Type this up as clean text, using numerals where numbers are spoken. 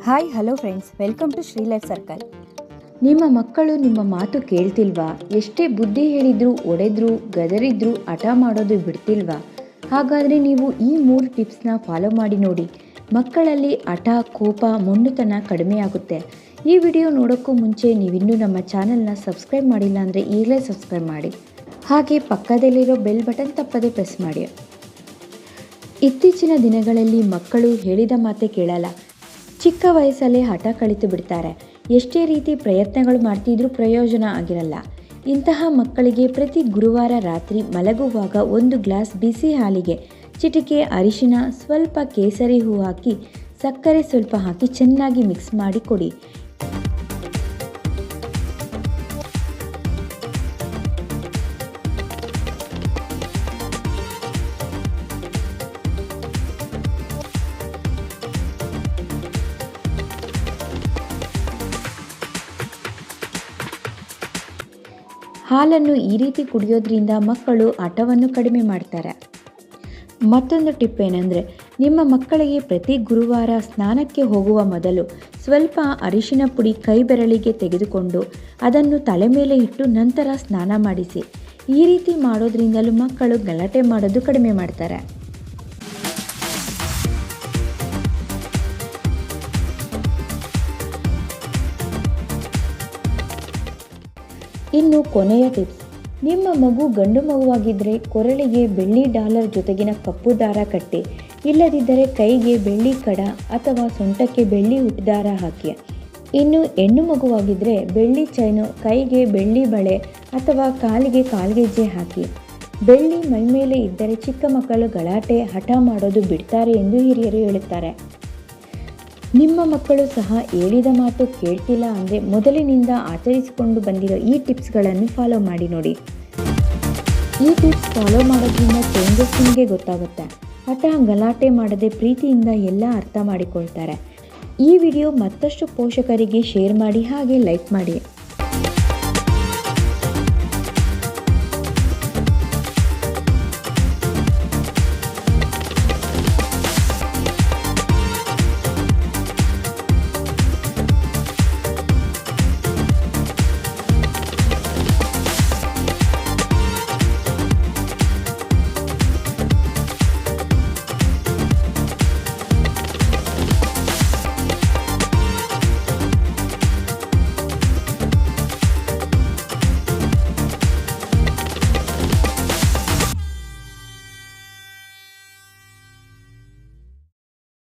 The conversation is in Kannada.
Hi hello friends, welcome to Shri life circle. ನಿಮ್ಮ ಮಕ್ಕಳು ನಿಮ್ಮ ಮಾತು ಕೇಳ್ತಿಲ್ವಾ? ಎಷ್ಟೇ ಬುದ್ಧಿ ಹೇಳಿದ್ರು, ಒಡೆದ್ರು, ಗದರಿದ್ರು ಹಠ ಮಾಡೋದು ಬಿಡ್ತಿಲ್ವಾ? ಹಾಗಾದರೆ ನೀವು ಈ 3 ಟಿಪ್ಸ್ನ ಫಾಲೋ ಮಾಡಿ ನೋಡಿ. ಮಕ್ಕಳಲ್ಲಿ ಹಠ, ಕೋಪ, ಮೊಂಡುತನ ಕಡಿಮೆಯಾಗುತ್ತೆ. ಈ ವಿಡಿಯೋ ನೋಡೋಕ್ಕೂ ಮುಂಚೆ ನೀವಿನ್ನೂ ನಮ್ಮ ಚಾನಲ್ನ ಸಬ್ಸ್ಕ್ರೈಬ್ ಮಾಡಿಲ್ಲ ಅಂದರೆ ಈಗಲೇ ಸಬ್ಸ್ಕ್ರೈಬ್ ಮಾಡಿ. ಹಾಗೆ ಪಕ್ಕದಲ್ಲಿರೋ ಬೆಲ್ ಬಟನ್ ತಪ್ಪದೇ ಪ್ರೆಸ್ ಮಾಡಿ. ಇತ್ತೀಚಿನ ದಿನಗಳಲ್ಲಿ ಮಕ್ಕಳು ಹೇಳಿದ ಮಾತೇ ಕೇಳಲ್ಲ. ಚಿಕ್ಕ ವಯಸ್ಸಲ್ಲೇ ಹಠ ಕಲಿತು ಬಿಡ್ತಾರೆ. ಎಷ್ಟೇ ರೀತಿ ಪ್ರಯತ್ನಗಳು ಮಾಡ್ತಿದ್ರೂ ಪ್ರಯೋಜನ ಆಗಿರಲ್ಲ. ಇಂತಹ ಮಕ್ಕಳಿಗೆ ಪ್ರತಿ ಗುರುವಾರ ರಾತ್ರಿ ಮಲಗುವಾಗ 1 ಗ್ಲಾಸ್ ಬಿಸಿ ಹಾಲಿಗೆ ಚಿಟಿಕೆ ಅರಿಶಿನ, ಸ್ವಲ್ಪ ಕೇಸರಿ ಹೂ ಹಾಕಿ, ಸಕ್ಕರೆ ಸ್ವಲ್ಪ ಹಾಕಿ ಚೆನ್ನಾಗಿ ಮಿಕ್ಸ್ ಮಾಡಿ ಕೊಡಿ. ಹಾಲನ್ನು ಈ ರೀತಿ ಕುಡಿಯೋದ್ರಿಂದ ಮಕ್ಕಳು ಹಠವನ್ನು ಕಡಿಮೆ ಮಾಡ್ತಾರೆ. ಮತ್ತೊಂದು ಟಿಪ್ ಏನಂದರೆ, ನಿಮ್ಮ ಮಕ್ಕಳಿಗೆ ಪ್ರತಿ ಗುರುವಾರ ಸ್ನಾನಕ್ಕೆ ಹೋಗುವ ಮೊದಲು ಸ್ವಲ್ಪ ಅರಿಶಿನ ಪುಡಿ ಕೈ ಬೆರಳಿಗೆ ತೆಗೆದುಕೊಂಡು ಅದನ್ನು ತಲೆ ಮೇಲೆ ಇಟ್ಟು ನಂತರ ಸ್ನಾನ ಮಾಡಿಸಿ. ಈ ರೀತಿ ಮಾಡೋದ್ರಿಂದಲೂ ಮಕ್ಕಳು ಗಲಾಟೆ ಮಾಡೋದು ಕಡಿಮೆ ಮಾಡ್ತಾರೆ. ಇನ್ನು ಕೊನೆಯ ಟಿಪ್ಸ್, ನಿಮ್ಮ ಮಗು ಗಂಡು ಮಗುವಾಗಿದ್ದರೆ ಕೊರಳಿಗೆ ಬೆಳ್ಳಿ ಡಾಲರ್ ಜೊತೆಗಿನ ಕಪ್ಪು ದಾರ ಕಟ್ಟಿ, ಇಲ್ಲದಿದ್ದರೆ ಕೈಗೆ ಬೆಳ್ಳಿ ಕಡ ಅಥವಾ ಸೊಂಟಕ್ಕೆ ಬೆಳ್ಳಿ ಉಟ್ದಾರ ಹಾಕಿ. ಇನ್ನು ಹೆಣ್ಣು ಮಗುವಾಗಿದ್ದರೆ ಬೆಳ್ಳಿ ಚೈನು, ಕೈಗೆ ಬೆಳ್ಳಿ ಬಳೆ ಅಥವಾ ಕಾಲಿಗೆ ಕಾಲ್ಗೆಜ್ಜೆ ಹಾಕಿ. ಬೆಳ್ಳಿ ಮೈಮೇಲೆ ಇದ್ದರೆ ಚಿಕ್ಕ ಮಕ್ಕಳು ಗಲಾಟೆ, ಹಠ ಮಾಡೋದು ಬಿಡ್ತಾರೆ ಎಂದು ಹಿರಿಯರು ಹೇಳುತ್ತಾರೆ. ನಿಮ್ಮ ಮಕ್ಕಳು ಸಹ ಹೇಳಿದ ಮಾತು ಕೇಳ್ತಿಲ್ಲ ಅಂದರೆ ಮೊದಲಿನಿಂದ ಆಚರಿಸಿಕೊಂಡು ಬಂದಿರೋ ಈ ಟಿಪ್ಸ್ಗಳನ್ನು ಫಾಲೋ ಮಾಡಿ ನೋಡಿ. ಈ ಟಿಪ್ಸ್ ಫಾಲೋ ಮಾಡೋದ್ರಿಂದ ಚೇಂಜಸ್ ನಿಮಗೆ ಗೊತ್ತಾಗುತ್ತೆ. ಹಠ, ಗಲಾಟೆ ಮಾಡದೆ ಪ್ರೀತಿಯಿಂದ ಎಲ್ಲ ಅರ್ಥ ಮಾಡಿಕೊಳ್ತಾರೆ. ಈ ವಿಡಿಯೋ ಮತ್ತಷ್ಟು ಪೋಷಕರಿಗೆ ಶೇರ್ ಮಾಡಿ, ಹಾಗೆ ಲೈಕ್ ಮಾಡಿ.